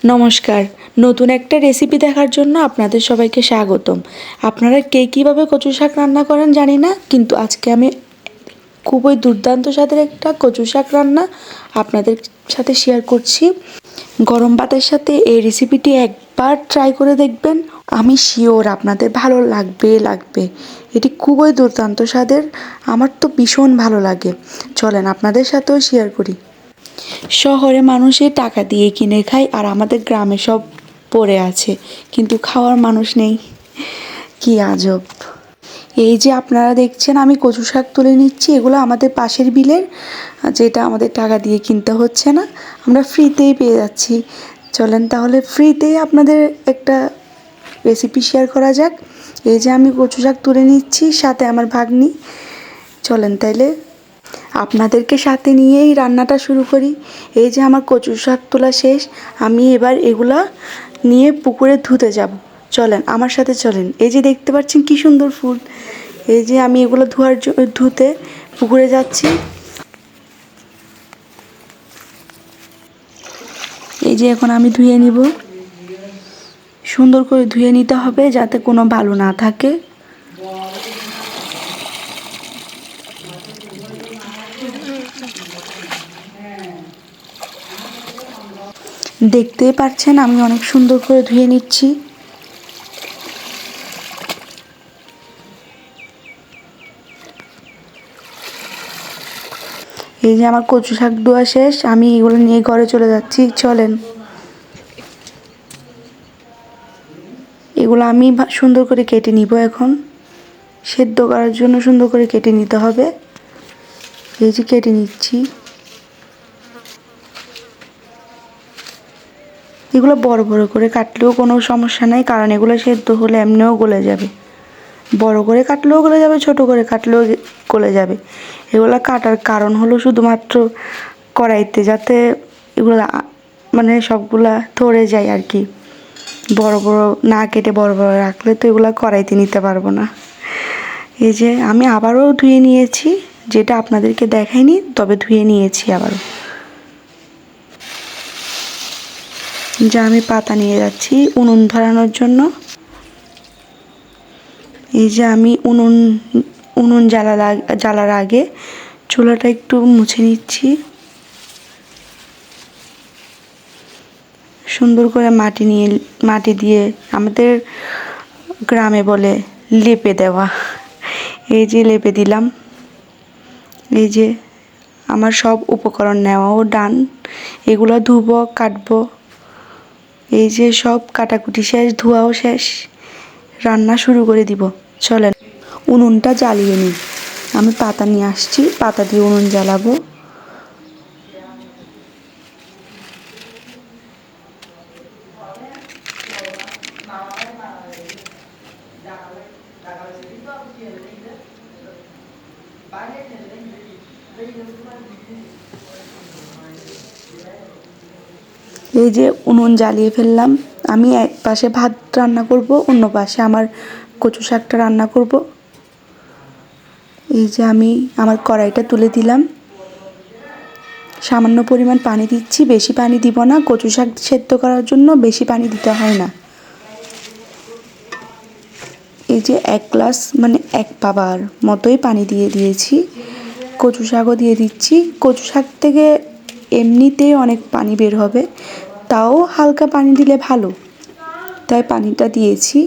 নমস্কার। নতুন একটা রেসিপি দেখার জন্য আপনাদের সবাইকে স্বাগতম। আপনারা কে কীভাবে কচু শাক রান্না করেন জানি না, কিন্তু আজকে আমি খুবই দুর্দান্ত স্বাদের একটা কচু শাক রান্না আপনাদের সাথে শেয়ার করছি। গরম ভাতের সাথে এই রেসিপিটি একবার ট্রাই করে দেখবেন, আমি শিওর আপনাদের ভালো লাগবে। এটি খুবই দুর্দান্ত স্বাদের, আমার তো ভীষণ ভালো লাগে। চলেন আপনাদের সাথেও শেয়ার করি। শহরে মানুষে টাকা দিয়ে কিনে খায়, আর আমাদের গ্রামে সব পড়ে আছে, কিন্তু খাওয়ার মানুষ নেই। কি আজব! এই যে আপনারা দেখছেন আমি কচু শাক তুলে নিচ্ছি, এগুলো আমাদের পাশের বিলের, যেটা আমাদের টাকা দিয়ে কিনতে হচ্ছে না, আমরা ফ্রিতেই পেয়ে যাচ্ছি। চলেন তাহলে ফ্রিতেই আপনাদের একটা রেসিপি শেয়ার করা যাক। এই যে আমি কচু শাক তুলে নিচ্ছি, সাথে আমার ভাগ্নি। চলেন তাইলে আপনাদেরকে সাথে নিয়েই রান্নাটা শুরু করি। এই যে আমার কচু শাক তোলা শেষ, আমি এবার এগুলা নিয়ে পুকুরে ধুতে যাব। চলেন আমার সাথে চলেন। এই যে দেখতে পাচ্ছেন কি সুন্দর ফুল। এই যে আমি এগুলো ধুতে পুকুরে যাচ্ছি। এই যে এখন আমি ধুয়ে নিব। সুন্দর করে ধুয়ে নিতে হবে যাতে কোনো বালু না থাকে। দেখতেই পাচ্ছেন আমি অনেক সুন্দর করে ধুয়ে নিচ্ছি। এই যে আমার কচু শাক ধোয়া শেষ, আমি এগুলো নিয়ে ঘরে চলে যাচ্ছি। চলেন এগুলো আমি সুন্দর করে কেটে নিব। এখন সেদ্ধ করার জন্য সুন্দর করে কেটে নিতে হবে। এই যে কেটে নিচ্ছি। এগুলো বড় বড় করে কাটলেও কোনো সমস্যা নেই, কারণ এগুলো সেদ্ধ হলে এমনিও গলে যাবে। বড় করে কাটলেও গলে যাবে, ছোট করে কাটলেও গলে যাবে। এগুলো কাটার কারণ হলো শুধুমাত্র কড়াইতে যাতে এগুলো মানে সবগুলা ধরে যায় আর কি। বড় বড় না কেটে বড় বড় রাখলে তো এগুলো কড়াইতে নিতে পারবো না। এই যে আমি আবারও ধুয়ে নিয়েছি, যেটা আপনাদেরকে দেখাইনি, তবে ধুয়ে নিয়েছি আবারও। যা আমি পাতা নিয়ে যাচ্ছি উনুন ধরানোর জন্য। এই যে আমি উনুন জ্বালার আগে চুলাটা একটু মুছে নিচ্ছি। সুন্দর করে মাটি দিয়ে, আমাদের গ্রামে বলে লেপে দেওয়া। এই যে লেপে দিলাম। এই যে আমার সব উপকরণ নেওয়াও ডান। এগুলো ধুবো, কাটবো। এই যে সব কাটাকুটি শেষ, ধোয়াও শেষ, রান্না শুরু করে দিব। চলেন উনুনটা জ্বালিয়ে নিই। আমি পাতা নিয়ে আসছি, পাতা দিয়ে উনুন জ্বালাবো। এই যে উনুন জ্বালিয়ে ফেললাম। আমি এক পাশে ভাত রান্না করব, অন্য পাশে আমার কচু শাকটা রান্না করব। এই যে আমি আমার কড়াইটা তুলে দিলাম, সামান্য পরিমাণ পানি দিচ্ছি, বেশি পানি দিব না। কচু শাক সেদ্ধ করার জন্য বেশি পানি দিতে হয় না। এই যে এক গ্লাস মানে এক পাবার মতোই পানি দিয়ে দিয়েছি। কচু শাকও দিয়ে দিচ্ছি। কচু শাক থেকে এমনিতেই অনেক পানি বের হবে, তাও হালকা পানি দিলে ভালো, তাই পানিটা দিয়েছি।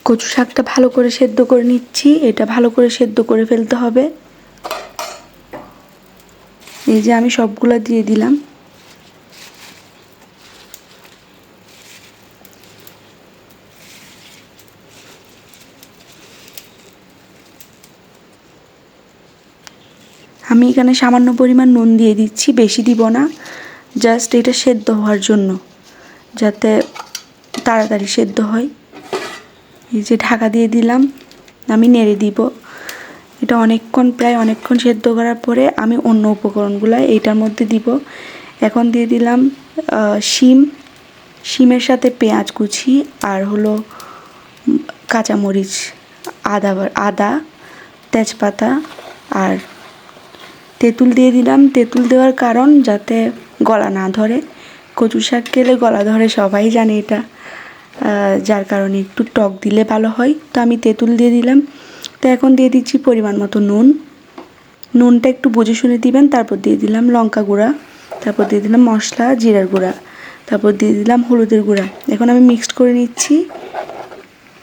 কচু শাকটা ভালো করে সেদ্ধ করে নিচ্ছি। এটা ভালো করে সেদ্ধ করে ফেলতে হবে। এই যে আমি সবগুলা দিয়ে দিলাম। আমি এখানে সামান্য পরিমাণ নুন দিয়ে দিচ্ছি, বেশি দিব না, জাস্ট এটা সেদ্ধ হওয়ার জন্য, যাতে তাড়াতাড়ি সেদ্ধ হয়। এই যে ঢাকা দিয়ে দিলাম, আমি নেড়ে দিব। এটা প্রায় অনেকক্ষণ সেদ্ধ করার পরে আমি অন্য উপকরণগুলো এইটার মধ্যে দিব। এখন দিয়ে দিলাম শিমের সাথে পেঁয়াজ কুচি, আর হলো কাঁচামরিচ, আদা, তেজপাতা, আর তেঁতুল দিয়ে দিলাম। তেঁতুল দেওয়ার কারণ যাতে গলা না ধরে, কচু শাক খেলে গলা ধরে, সবাই জানে এটা, যার কারণে একটু টক দিলে ভালো হয়। তো আমি তেঁতুল দিয়ে দিলাম। তো এখন দিয়ে দিচ্ছি পরিমাণ মতো নুন। নুনটা একটু বুঝে শুনে দিবেন। তারপর দিয়ে দিলাম লঙ্কা গুঁড়া, তারপর দিয়ে দিলাম মশলা জিরার গুঁড়া, তারপর দিয়ে দিলাম হলুদের গুঁড়া। এখন আমি মিক্সড করে নিচ্ছি।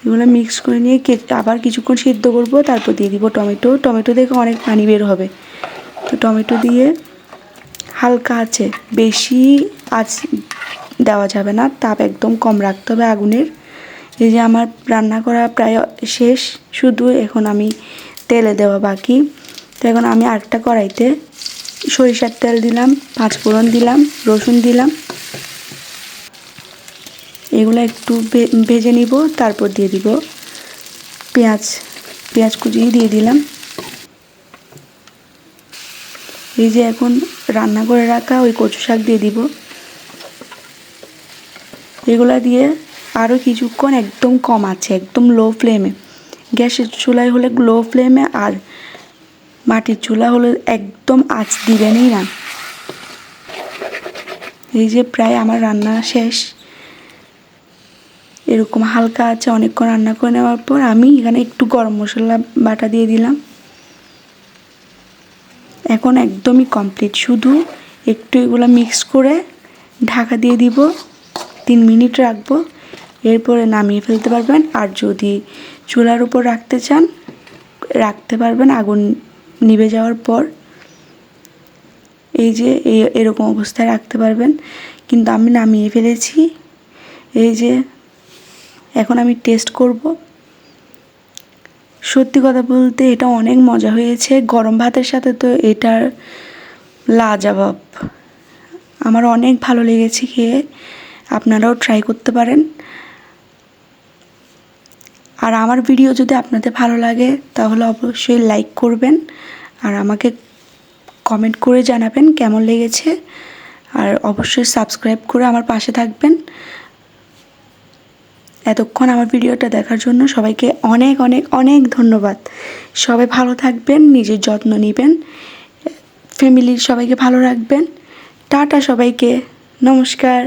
এগুলো মিক্স করে নিয়ে আবার কিছুক্ষণ সিদ্ধ করব। তারপর দিয়ে দিব টমেটো। টমেটো থেকে অনেক পানি বের হবে। তো টমেটো দিয়ে হালকা আছে, বেশি আঁচ দেওয়া যাবে না, তাপ একদম কম রাখতে হবে আগুনের। এই যে আমার রান্না করা প্রায় শেষ, শুধু এখন আমি তেলে দেওয়া বাকি। তো এখন আমি আরেকটা কড়াইতে সরিষার তেল দিলাম, পাঁচফোড়ন দিলাম, রসুন দিলাম, এগুলো একটু ভেজে নিব। তারপর দিয়ে দিব পেঁয়াজ কুচি দিয়ে দিলাম। এই যে এখন রান্না করে রাখা ওই কচু শাক দিয়ে দিব। এগুলা দিয়ে আরও কিছুক্ষণ একদম কম আছে, একদম লো ফ্লেমে, গ্যাসের চুলায় হলে লো ফ্লেমে, আর মাটির চুলা হলে একদম আঁচ দিবেনই না। এই যে প্রায় আমার রান্না শেষ। এরকম হালকা আছে অনেকক্ষণ রান্না করে নেওয়ার পর আমি এখানে একটু গরম মশলা বাটা দিয়ে দিলাম। এখন একদমই কমপ্লিট, শুধু একটু এগুলো মিক্স করে ঢাকা দিয়ে দিব, 3 মিনিট রাখবো। এরপরে নামিয়ে ফেলতে পারবেন। আর যদি চুলার উপর রাখতে চান রাখতে পারবেন আগুন নিভে যাওয়ার পর। এই যে এরকম অবস্থায় রাখতে পারবেন, কিন্তু আমি নামিয়ে ফেলেছি। এই যে এখন আমি টেস্ট করব। সত্যি কথা বলতে এটা অনেক মজা হয়েছে। গরম ভাতের সাথে তো এটার লাজবাব, আমার অনেক ভালো লেগেছে খেয়ে। আপনারাও ট্রাই করতে পারেন। আর আমার ভিডিও যদি আপনাদের ভালো লাগে তাহলে অবশ্যই লাইক করবেন, আর আমাকে কমেন্ট করে জানাবেন কেমন লেগেছে। আর অবশ্যই সাবস্ক্রাইব করে আমার পাশে থাকবেন। এতক্ষণ আমার ভিডিওটা দেখার জন্য সবাইকে অনেক অনেক অনেক ধন্যবাদ। সবাই ভালো থাকবেন, নিজের যত্ন নেবেন, ফ্যামিলির সবাইকে ভালো রাখবেন। টাটা সবাইকে, নমস্কার।